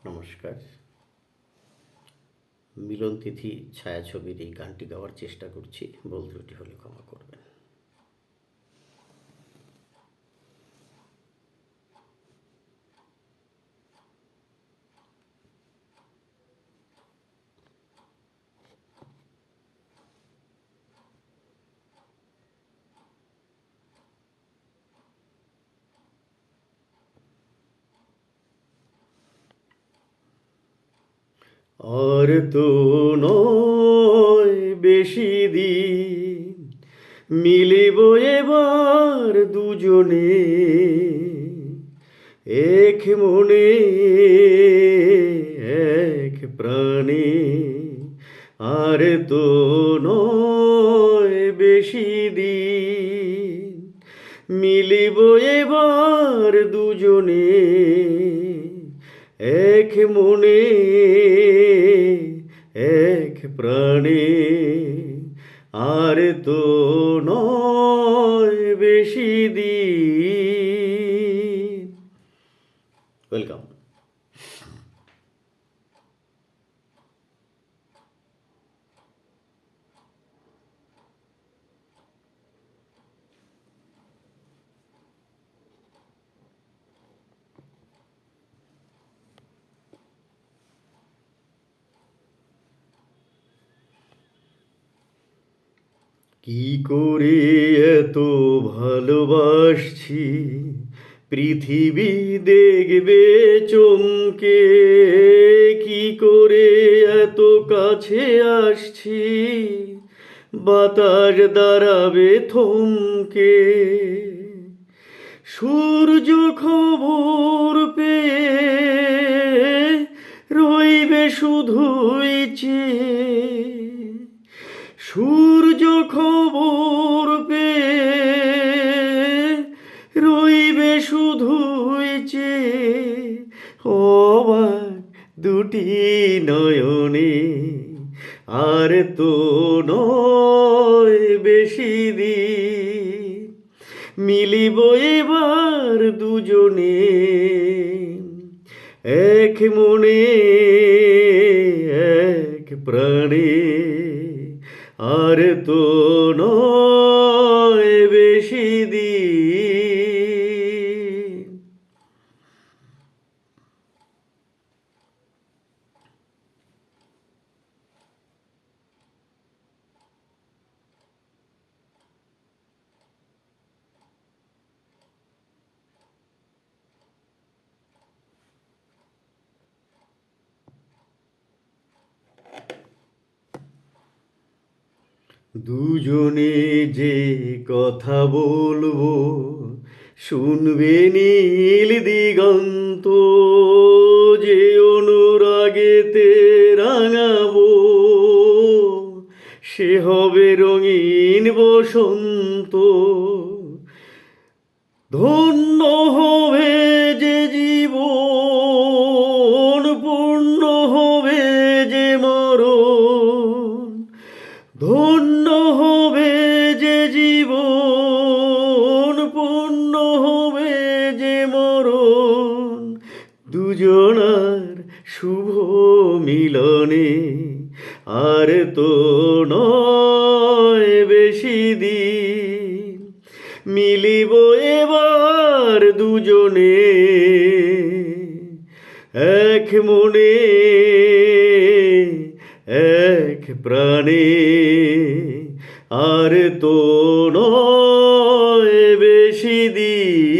নমস্কার। মিলন তিথি ছায়াছবির এই গানটি গাওয়ার চেষ্টা করছি, ভুল ত্রুটি হলে ক্ষমা করবেন। আর তো নয় বেশি দিন, মিলিব এবার দুজনে এক মনে এক প্রাণে। আর তো নয় বেশি দিন, মিলিব এবার দুজনে এক মনে এক প্রাণে। আর তো নয় বেশি দিন। ওয়েলকাম। কি করে এত ভালোবাসছি, পৃথিবী দেখবে চমকে। কি করে এত কাছে আসছি, বাতাস দাঁড়াবে থমকে। সূর্য খবর পেয়ে রইবে শুধুই চেয়ে। সূর্য খবর পেয়ে রইবে শুধুই চেয়ে। অবাক দুটি নয়নে। আর তো নয় বেশি দিন, মিলিব এবার দুজনে এক মনে এক প্রাণে। আর তো নয় বেশি দিন। দুজনে যে কথা বলবো, শুনবে নীল দিগন্ত। যে অনুরাগেতে রাঙাবো, সে হবে রঙিন বসন্ত। ধন্য হবে যে জীবন, পূর্ণ হবে যে মরণ। ধন্য হবে যে জীবন, পূর্ণ হবে যে মরণ। দুজনার শুভ মিলনে। আর তো নয় বেশি দিন, মিলিব এবার দুজনে এক মনে এক প্রাণে। আর তো নয় বেশি দিন।